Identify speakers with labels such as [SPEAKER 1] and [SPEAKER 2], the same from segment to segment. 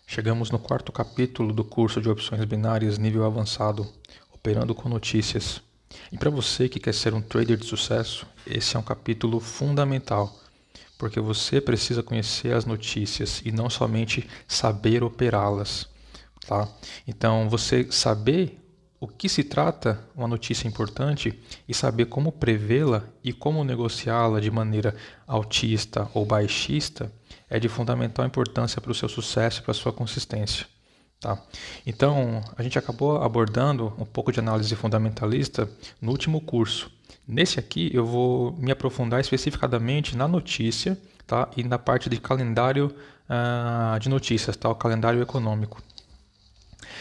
[SPEAKER 1] Chegamos no quarto capítulo do curso de opções binárias nível avançado, operando com notícias. E para você que quer ser um trader de sucesso, esse é um capítulo fundamental, porque você precisa conhecer as notícias e não somente saber operá-las, tá? Então, você saber o que se trata uma notícia importante e saber como prevê-la e como negociá-la de maneira altista ou baixista é de fundamental importância para o seu sucesso e para a sua consistência. Tá? Então, a gente acabou abordando um pouco de análise fundamentalista no último curso. Nesse aqui, eu vou me aprofundar especificadamente na notícia, tá? E na parte de calendário de notícias, tá? O calendário econômico.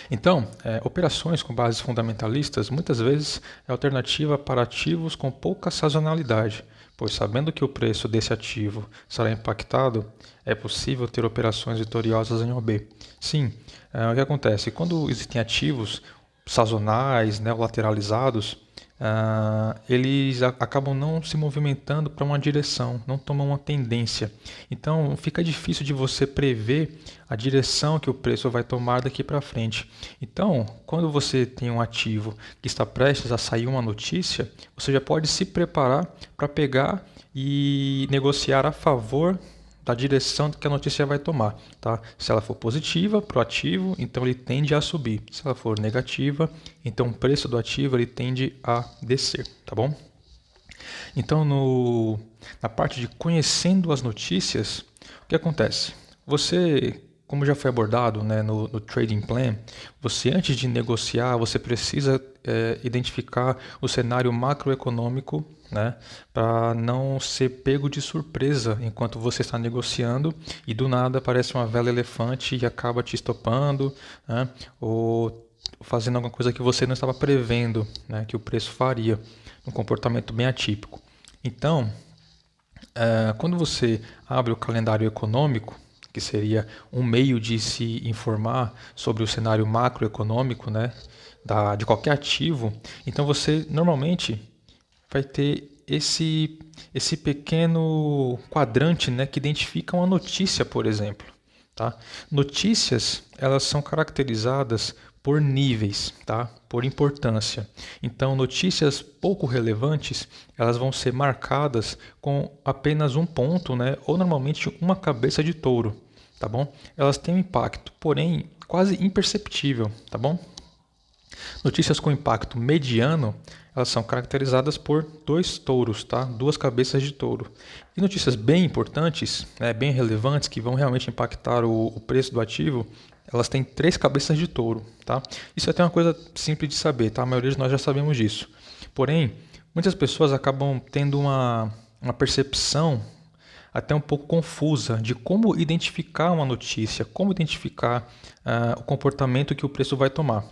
[SPEAKER 1] Então, operações com bases fundamentalistas muitas vezes é alternativa para ativos com pouca sazonalidade, pois sabendo que o preço desse ativo será impactado, é possível ter operações vitoriosas em OB. Sim, o que acontece? Quando existem ativos sazonais, né, lateralizados, eles acabam não se movimentando para uma direção, não tomam uma tendência. Então fica difícil de você prever a direção que o preço vai tomar daqui para frente. Então, quando você tem um ativo que está prestes a sair uma notícia, você já pode se preparar para pegar e negociar a favor da direção que a notícia vai tomar, tá? Se ela for positiva para o ativo, então ele tende a subir. Se ela for negativa, então o preço do ativo ele tende a descer, tá bom? Então, na parte de conhecendo as notícias, o que acontece? Você, como já foi abordado, né, no Trading Plan, você antes de negociar, você precisa identificar o cenário macroeconômico, né, para não ser pego de surpresa enquanto você está negociando e do nada aparece uma vela elefante e acaba te estopando, né, ou fazendo alguma coisa que você não estava prevendo, né, que o preço faria, um comportamento bem atípico. Então, quando você abre o calendário econômico, que seria um meio de se informar sobre o cenário macroeconômico, né, de qualquer ativo, então você normalmente vai ter esse pequeno quadrante, né, que identifica uma notícia, por exemplo. Tá? Notícias, elas são caracterizadas por níveis, tá? Por importância. Então, notícias pouco relevantes, elas vão ser marcadas com apenas um ponto, né? Ou normalmente uma cabeça de touro, tá bom? Elas têm um impacto, porém quase imperceptível, tá bom? Notícias com impacto mediano, elas são caracterizadas por dois touros, tá? Duas cabeças de touro. E notícias bem importantes, né, bem relevantes, que vão realmente impactar o preço do ativo, elas têm três cabeças de touro, tá? Isso é até uma coisa simples de saber, tá? A maioria de nós já sabemos disso. Porém, muitas pessoas acabam tendo uma percepção até um pouco confusa de como identificar uma notícia, como identificar o comportamento que o preço vai tomar.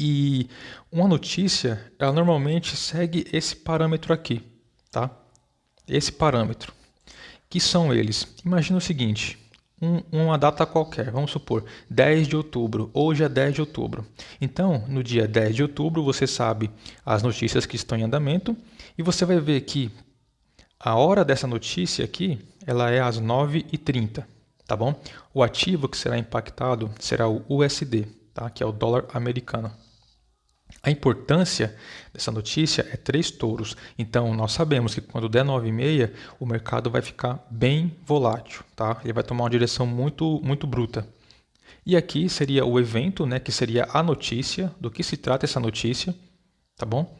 [SPEAKER 1] E uma notícia, ela normalmente segue esse parâmetro aqui, tá? Esse parâmetro. Que são eles? Imagina o seguinte, uma data qualquer, vamos supor, 10 de outubro, hoje é 10 de outubro. Então, no dia 10 de outubro, você sabe as notícias que estão em andamento e você vai ver que a hora dessa notícia aqui, ela é às 9h30, tá bom? O ativo que será impactado será o USD, tá? Que é o dólar americano. A importância dessa notícia é 3 touros. Então, nós sabemos que quando der 9h30, o mercado vai ficar bem volátil, tá? Ele vai tomar uma direção muito, muito bruta. E aqui seria o evento, né, que seria a notícia, do que se trata essa notícia, tá bom?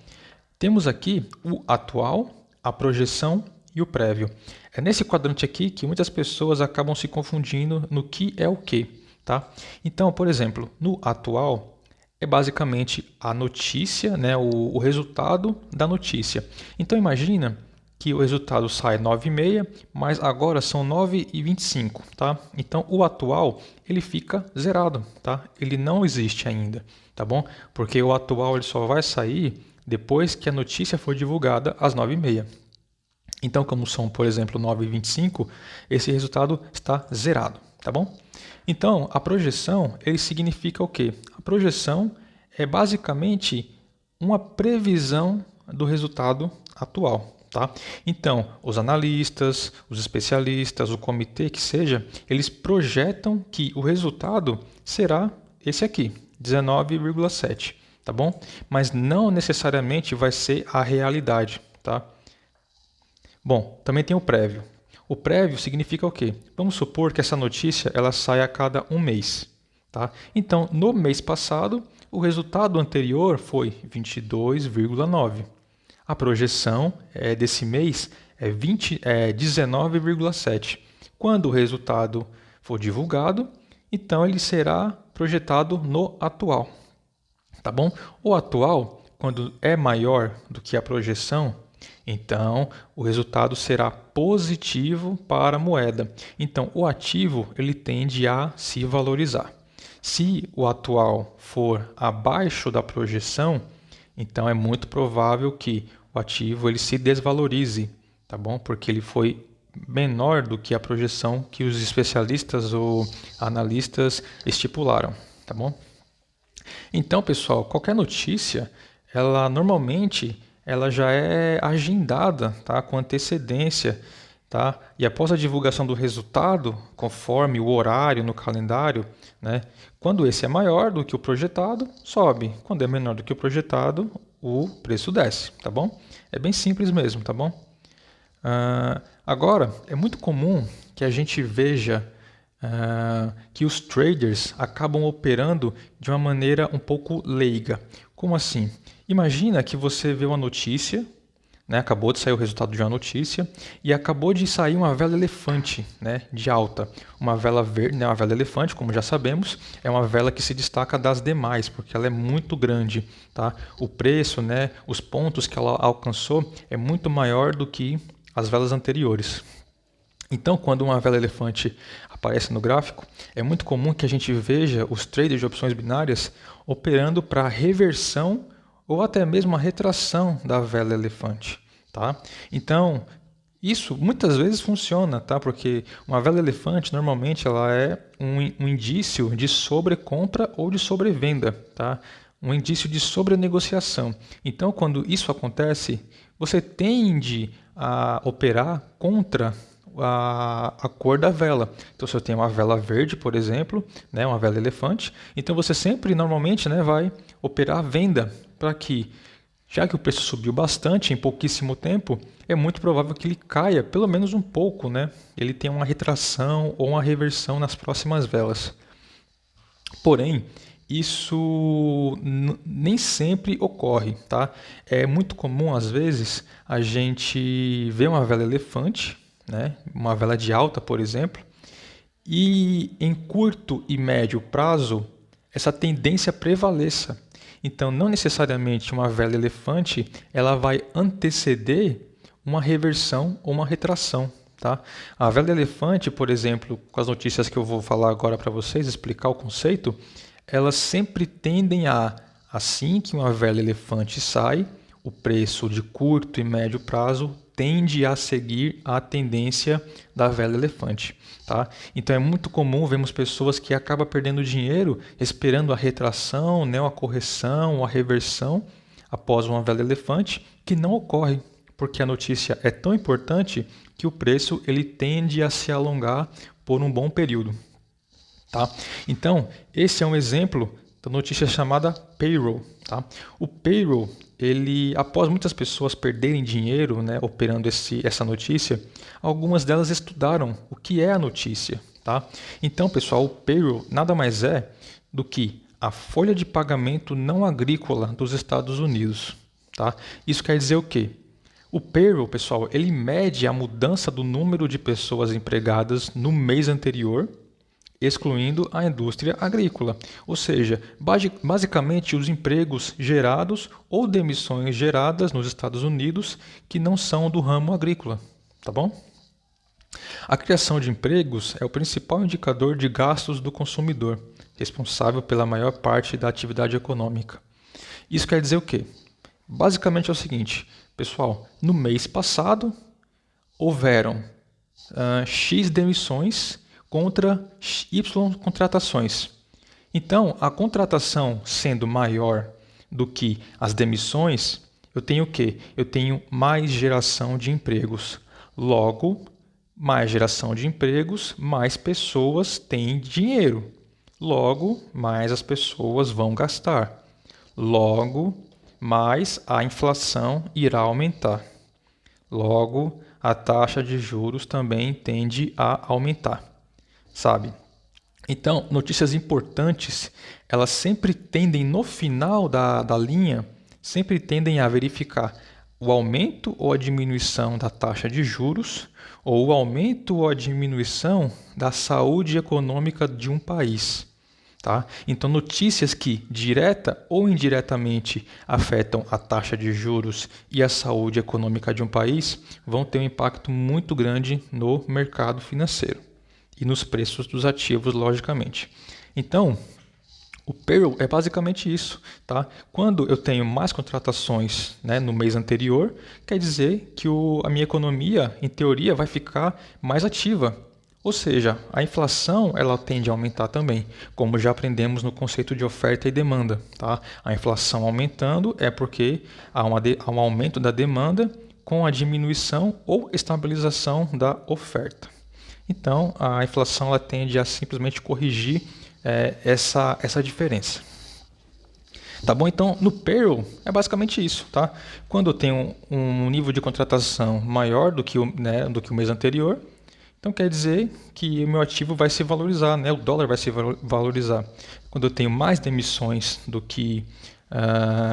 [SPEAKER 1] Temos aqui o atual, a projeção e o prévio. É nesse quadrante aqui que muitas pessoas acabam se confundindo no que é o que, tá? Então, por exemplo, no atual é basicamente a notícia, né, o resultado da notícia. Então imagina que o resultado sai 9h30, mas agora são 9h25, tá? Então o atual ele fica zerado, tá? Ele não existe ainda, tá bom? Porque o atual ele só vai sair depois que a notícia for divulgada às 9h30. Então, como são, por exemplo, 9h25, esse resultado está zerado, tá bom? Então, a projeção, ele significa o quê? A projeção é basicamente uma previsão do resultado atual, tá? Então, os analistas, os especialistas, o comitê que seja, eles projetam que o resultado será esse aqui, 19,7, tá bom? Mas não necessariamente vai ser a realidade, tá? Bom, também tem o prévio. O prévio significa o quê? Vamos supor que essa notícia ela sai a cada um mês, tá? Então, no mês passado, o resultado anterior foi 22,9. A projeção desse mês é 19,7. Quando o resultado for divulgado, então ele será projetado no atual, tá bom? O atual, quando é maior do que a projeção, então o resultado será positivo para a moeda. Então o ativo ele tende a se valorizar. Se o atual for abaixo da projeção, então é muito provável que o ativo ele se desvalorize, tá bom? Porque ele foi menor do que a projeção que os especialistas ou analistas estipularam, tá bom? Então, pessoal, qualquer notícia, ela normalmente ela já é agendada, tá, com antecedência, tá? E após a divulgação do resultado, conforme o horário no calendário, né? Quando esse é maior do que o projetado, sobe. Quando é menor do que o projetado, o preço desce, tá bom? É bem simples mesmo, tá bom? Agora, é muito comum que a gente veja que os traders acabam operando de uma maneira um pouco leiga. Como assim? Imagina que você vê uma notícia, né? Acabou de sair o resultado de uma notícia e acabou de sair uma vela elefante, né? De alta. Uma vela verde, né? Uma vela elefante, como já sabemos, é uma vela que se destaca das demais, porque ela é muito grande. Tá? O preço, né? Os pontos que ela alcançou é muito maior do que as velas anteriores. Então, quando uma vela elefante aparece no gráfico, é muito comum que a gente veja os traders de opções binárias operando para reversão ou até mesmo a retração da vela elefante, tá? Então, isso muitas vezes funciona, tá? Porque uma vela elefante normalmente ela é um indício de sobrecompra ou de sobrevenda, tá? Um indício de sobrenegociação. Então, quando isso acontece, você tende a operar contra a cor da vela. Então, se eu tenho uma vela verde, por exemplo, né, uma vela elefante, então você sempre, normalmente, né, vai operar a venda para que, já que o preço subiu bastante em pouquíssimo tempo, é muito provável que ele caia pelo menos um pouco, né? Ele tenha uma retração ou uma reversão nas próximas velas. Porém, isso nem sempre ocorre, tá? É muito comum, às vezes, a gente ver uma vela elefante, né? Uma vela de alta, por exemplo, e em curto e médio prazo, essa tendência prevaleça. Então, não necessariamente uma vela elefante ela vai anteceder uma reversão ou uma retração. Tá? A vela elefante, por exemplo, com as notícias que eu vou falar agora para vocês, explicar o conceito, elas sempre tendem a, assim que uma vela elefante sai, o preço de curto e médio prazo tende a seguir a tendência da vela elefante. Tá? Então é muito comum vermos pessoas que acabam perdendo dinheiro esperando a retração, né, a correção, a reversão após uma vela elefante, que não ocorre, porque a notícia é tão importante que o preço ele tende a se alongar por um bom período. Tá? Então, esse é um exemplo da notícia chamada payroll. Tá? O payroll, ele, após muitas pessoas perderem dinheiro, né, operando essa notícia, algumas delas estudaram o que é a notícia. Tá? Então, pessoal, o payroll nada mais é do que a folha de pagamento não agrícola dos Estados Unidos. Tá? Isso quer dizer o quê? O payroll, pessoal, ele mede a mudança do número de pessoas empregadas no mês anterior, excluindo a indústria agrícola. Ou seja, basicamente os empregos gerados ou demissões geradas nos Estados Unidos que não são do ramo agrícola. Tá bom? A criação de empregos é o principal indicador de gastos do consumidor, responsável pela maior parte da atividade econômica. Isso quer dizer o quê? Basicamente é o seguinte, pessoal, no mês passado houveram X demissões contra Y contratações. Então, a contratação sendo maior do que as demissões, eu tenho o quê? Eu tenho mais geração de empregos. Logo, mais geração de empregos, mais pessoas têm dinheiro. Logo, mais as pessoas vão gastar. Logo, mais a inflação irá aumentar. Logo, a taxa de juros também tende a aumentar, sabe? Então, notícias importantes, elas sempre tendem, no final da linha, sempre tendem a verificar o aumento ou a diminuição da taxa de juros ou o aumento ou a diminuição da saúde econômica de um país. Tá? Então, notícias que, direta ou indiretamente, afetam a taxa de juros e a saúde econômica de um país vão ter um impacto muito grande no mercado financeiro e nos preços dos ativos, logicamente. Então, o payroll é basicamente isso. Tá? Quando eu tenho mais contratações, né, no mês anterior, quer dizer que a minha economia, em teoria, vai ficar mais ativa. Ou seja, a inflação ela tende a aumentar também, como já aprendemos no conceito de oferta e demanda. Tá? A inflação aumentando é porque há um aumento da demanda com a diminuição ou estabilização da oferta. Então, a inflação ela tende a simplesmente corrigir essa diferença. Tá bom? Então, no payroll é basicamente isso. Tá? Quando eu tenho um nível de contratação maior do que o mês anterior, então quer dizer que o meu ativo vai se valorizar, né? O dólar vai se valorizar. Quando eu tenho mais demissões do que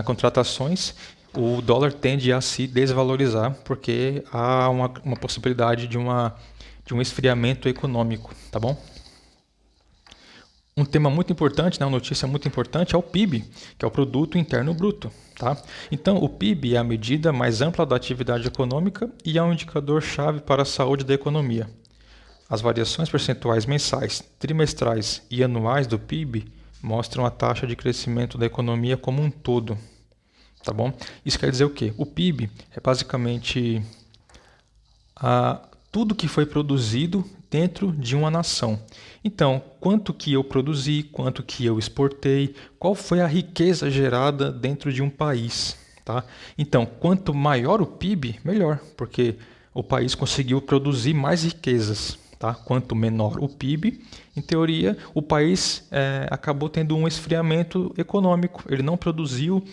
[SPEAKER 1] contratações, o dólar tende a se desvalorizar, porque há uma possibilidade de um esfriamento econômico, tá bom? Um tema muito importante, né, uma notícia muito importante é o PIB, que é o Produto Interno Bruto. Tá? Então, o PIB é a medida mais ampla da atividade econômica e é um indicador-chave para a saúde da economia. As variações percentuais mensais, trimestrais e anuais do PIB mostram a taxa de crescimento da economia como um todo. Tá bom? Isso quer dizer o quê? O PIB é basicamente tudo que foi produzido dentro de uma nação. Então, quanto que eu produzi, quanto que eu exportei, qual foi a riqueza gerada dentro de um país. Tá? Então, quanto maior o PIB, melhor, porque o país conseguiu produzir mais riquezas. Tá? Quanto menor o PIB, em teoria, o país acabou tendo um esfriamento econômico. Ele não produziu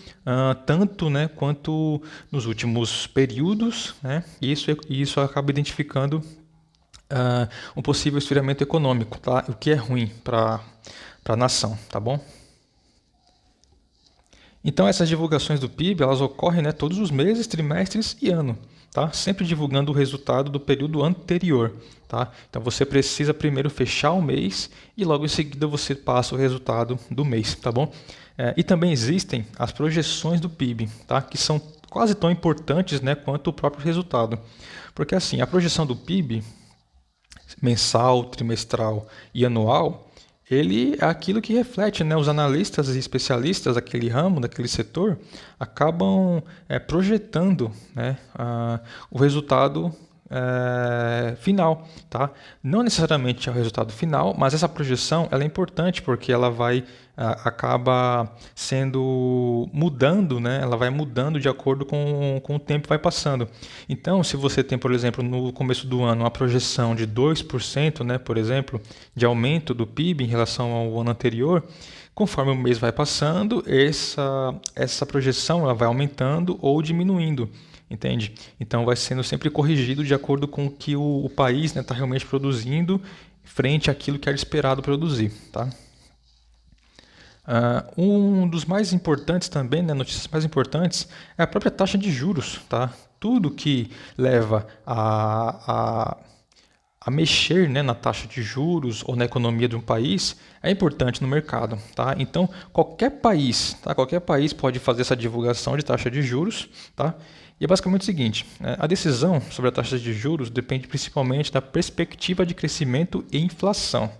[SPEAKER 1] tanto, né, quanto nos últimos períodos, né? E isso acaba identificando um possível esfriamento econômico, tá? O que é ruim para a nação, tá bom? Então essas divulgações do PIB elas ocorrem, né, todos os meses, trimestres e ano. Tá? Sempre divulgando o resultado do período anterior. Tá? Então você precisa primeiro fechar o mês e logo em seguida você passa o resultado do mês. Tá bom? E também existem as projeções do PIB, tá? Que são quase tão importantes, né, quanto o próprio resultado. Porque assim, a projeção do PIB mensal, trimestral e anual, ele é aquilo que reflete, né? Os analistas e especialistas daquele ramo, daquele setor, acabam projetando, né, o resultado final. Tá? Não necessariamente é o resultado final, mas essa projeção ela é importante porque ela vai acaba sendo mudando, né? Ela vai mudando de acordo com o tempo que vai passando. Então, se você tem, por exemplo, no começo do ano, uma projeção de 2%, né, por exemplo, de aumento do PIB em relação ao ano anterior, conforme o mês vai passando, essa projeção ela vai aumentando ou diminuindo. Entende? Então vai sendo sempre corrigido de acordo com o que o país está realmente produzindo frente àquilo que era esperado produzir. Tá? Um dos mais importantes também, né, notícias mais importantes, é a própria taxa de juros. Tá? Tudo que leva a mexer, né, na taxa de juros ou na economia de um país é importante no mercado. Tá? Então, qualquer país pode fazer essa divulgação de taxa de juros. Tá? E é basicamente o seguinte, a decisão sobre a taxa de juros depende principalmente da perspectiva de crescimento e inflação.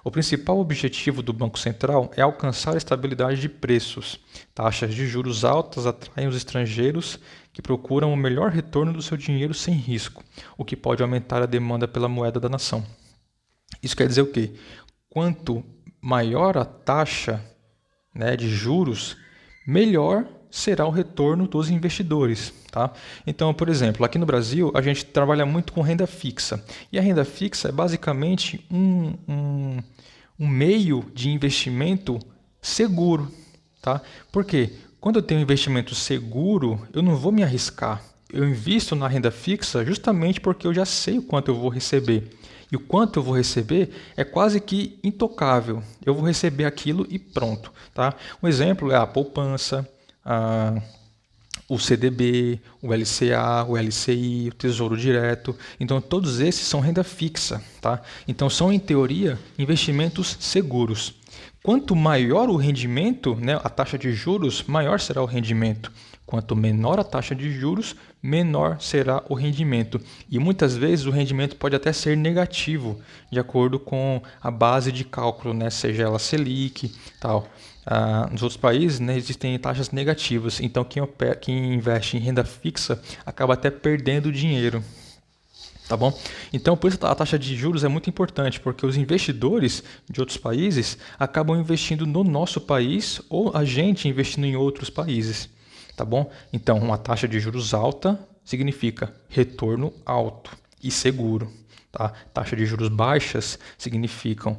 [SPEAKER 1] O principal objetivo do Banco Central é alcançar a estabilidade de preços. Taxas de juros altas atraem os estrangeiros que procuram o melhor retorno do seu dinheiro sem risco, o que pode aumentar a demanda pela moeda da nação. Isso quer dizer o quê? Quanto maior a taxa, né, de juros, melhor será o retorno dos investidores, tá? Então, por exemplo, aqui no Brasil a gente trabalha muito com renda fixa. E a renda fixa é basicamente um meio de investimento seguro, tá? Por quê? Quando eu tenho um investimento seguro, eu não vou me arriscar. Eu invisto na renda fixa justamente porque eu já sei o quanto eu vou receber. E o quanto eu vou receber é quase que intocável. Eu vou receber aquilo e pronto, tá? Um exemplo é a poupança, o CDB, o LCA, o LCI, o Tesouro Direto. Então, todos esses são renda fixa, tá? Então, são, em teoria, investimentos seguros. Quanto maior o rendimento, né, a taxa de juros, maior será o rendimento. Quanto menor a taxa de juros, menor será o rendimento. E muitas vezes o rendimento pode até ser negativo, de acordo com a base de cálculo, né, seja ela Selic, tal. Nos outros países, né, existem taxas negativas, então quem investe em renda fixa acaba até perdendo dinheiro. Tá bom? Então, por isso a taxa de juros é muito importante, porque os investidores de outros países acabam investindo no nosso país ou a gente investindo em outros países. Tá bom? Então, uma taxa de juros alta significa retorno alto e seguro. Tá? Taxa de juros baixas significam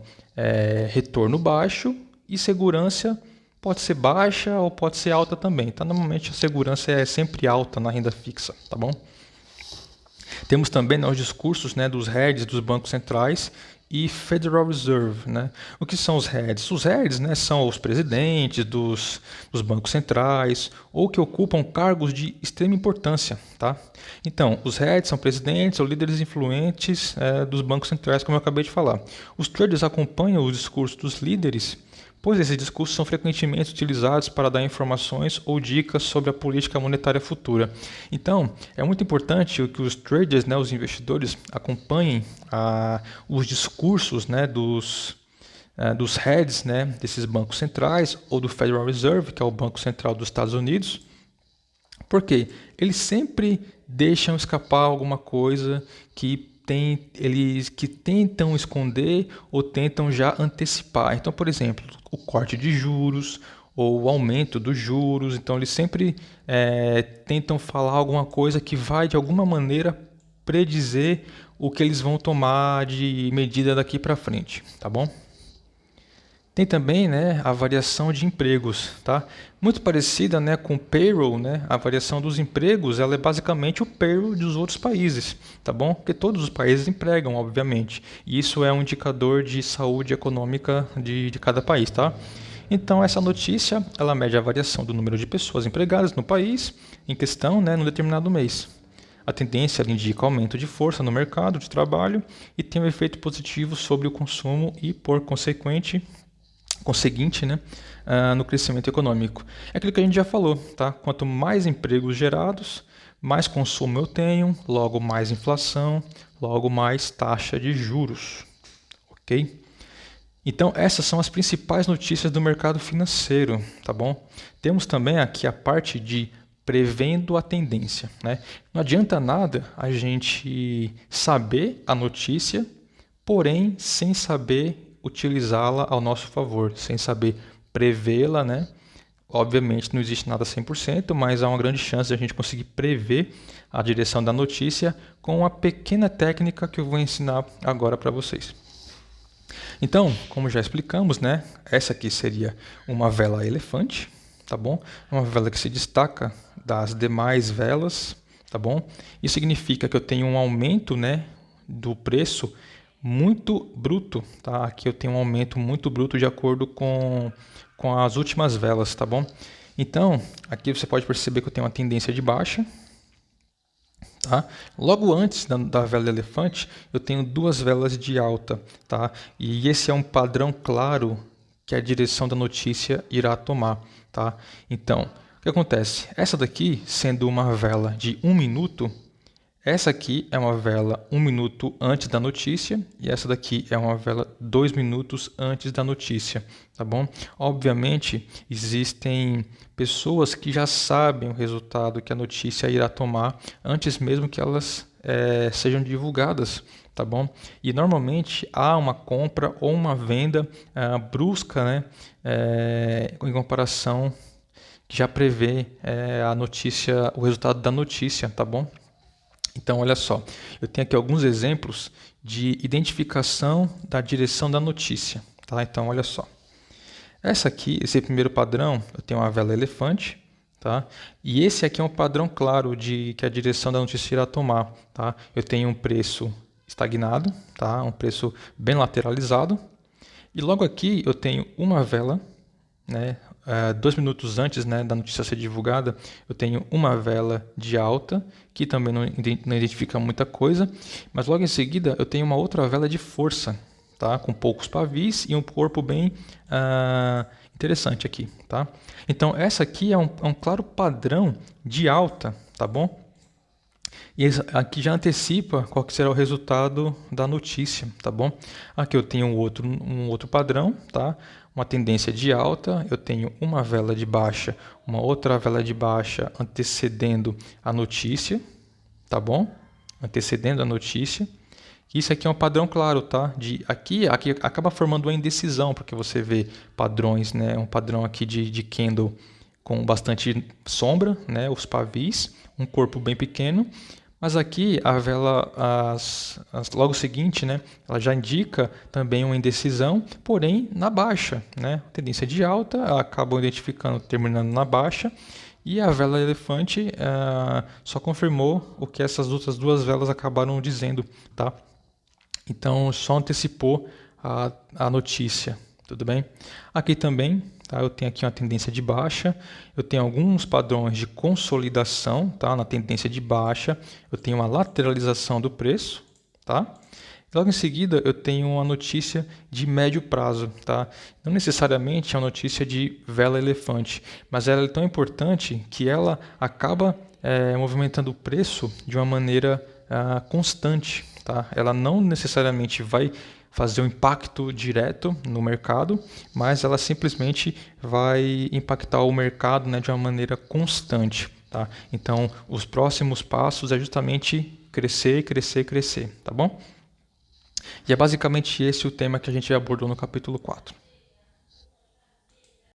[SPEAKER 1] retorno baixo e segurança pode ser baixa ou pode ser alta também. Tá? Normalmente a segurança é sempre alta na renda fixa. Tá bom? Temos também, né, os discursos, né, dos heads dos bancos centrais e Federal Reserve. Né? O que são os heads? Os heads, né, são os presidentes dos bancos centrais ou que ocupam cargos de extrema importância. Tá? Então, os heads são presidentes ou líderes influentes dos bancos centrais, como eu acabei de falar. Os traders acompanham os discursos dos líderes, pois esses discursos são frequentemente utilizados para dar informações ou dicas sobre a política monetária futura. Então, é muito importante que os traders, né, os investidores, acompanhem os discursos, né, dos heads, né, desses bancos centrais ou do Federal Reserve, que é o Banco Central dos Estados Unidos. Por quê? Eles sempre deixam escapar alguma coisa eles que tentam esconder ou tentam já antecipar. Então, por exemplo, o corte de juros ou o aumento dos juros. Então, eles sempre tentam falar alguma coisa que vai, de alguma maneira, predizer o que eles vão tomar de medida daqui para frente, tá bom? Tem também, né, a variação de empregos, tá? Muito parecida, né, com o payroll, né? A variação dos empregos, ela é basicamente o payroll dos outros países, tá bom? Porque todos os países empregam, obviamente. E isso é um indicador de saúde econômica de cada país, tá? Então, essa notícia, ela mede a variação do número de pessoas empregadas no país em questão, né, no determinado mês. A tendência ela indica aumento de força no mercado de trabalho e tem um efeito positivo sobre o consumo e, por conseguinte, né, no crescimento econômico. É aquilo que a gente já falou, tá? Quanto mais empregos gerados, mais consumo eu tenho, logo mais inflação, logo mais taxa de juros, ok? Então essas são as principais notícias do mercado financeiro, tá bom? Temos também aqui a parte de prevendo a tendência, né? Não adianta nada a gente saber a notícia, porém sem saber utilizá-la ao nosso favor, sem saber prevê-la, né? Obviamente não existe nada 100%, mas há uma grande chance de a gente conseguir prever a direção da notícia com uma pequena técnica que eu vou ensinar agora para vocês. Então, como já explicamos, né? Essa aqui seria uma vela elefante, tá bom? É uma vela que se destaca das demais velas, tá bom? Isso significa que eu tenho um aumento, né, do preço muito bruto, tá? Aqui eu tenho um aumento muito bruto de acordo com as últimas velas, tá bom? Então, aqui você pode perceber que eu tenho uma tendência de baixa, tá? Logo antes da vela elefante, eu tenho duas velas de alta, tá? E esse é um padrão claro que a direção da notícia irá tomar, tá? Então, o que acontece? Essa daqui, sendo uma vela de 1 minuto, essa aqui é uma vela 1 minuto antes da notícia e essa daqui é uma vela 2 minutos antes da notícia, tá bom? Obviamente, existem pessoas que já sabem o resultado que a notícia irá tomar antes mesmo que elas sejam divulgadas, tá bom? E normalmente há uma compra ou uma venda brusca, né, em comparação já prevê a notícia, o resultado da notícia, tá bom? Então, olha só, eu tenho aqui alguns exemplos de identificação da direção da notícia, tá? Então, olha só. Esse primeiro padrão, eu tenho uma vela elefante, tá? E esse aqui é um padrão claro de que a direção da notícia irá tomar, tá? Eu tenho um preço estagnado, tá? Um preço bem lateralizado. E logo aqui eu tenho uma vela, né? 2 minutos antes, né, da notícia ser divulgada, eu tenho uma vela de alta, que também não identifica muita coisa, mas logo em seguida eu tenho uma outra vela de força, tá, com poucos pavis e um corpo bem interessante aqui. Tá? Então essa aqui é um claro padrão de alta, tá bom? E aqui já antecipa qual que será o resultado da notícia, tá bom? Aqui eu tenho um outro padrão, tá? Uma tendência de alta, eu tenho uma vela de baixa, uma outra vela de baixa antecedendo a notícia, tá bom? Antecedendo a notícia. Isso aqui é um padrão claro, tá? Aqui acaba formando uma indecisão, porque você vê padrões, né? Um padrão aqui de candle com bastante sombra, né? Os pavis, um corpo bem pequeno. Mas aqui a vela, logo seguinte, né, ela já indica também uma indecisão, porém na baixa, né? Tendência de alta, acabam identificando, terminando na baixa, e a vela elefante só confirmou o que essas outras duas velas acabaram dizendo, tá? Então só antecipou a notícia, tudo bem? Aqui também, tá, eu tenho aqui uma tendência de baixa, eu tenho alguns padrões de consolidação, tá, na tendência de baixa, eu tenho uma lateralização do preço, tá? Logo em seguida eu tenho uma notícia de médio prazo, tá? Não necessariamente é uma notícia de vela elefante, mas ela é tão importante que ela acaba movimentando o preço de uma maneira constante, tá? Ela não necessariamente vai fazer um impacto direto no mercado, mas ela simplesmente vai impactar o mercado, né, de uma maneira constante. Tá? Então, os próximos passos é justamente crescer, crescer, crescer, tá bom? E é basicamente esse o tema que a gente abordou no capítulo 4.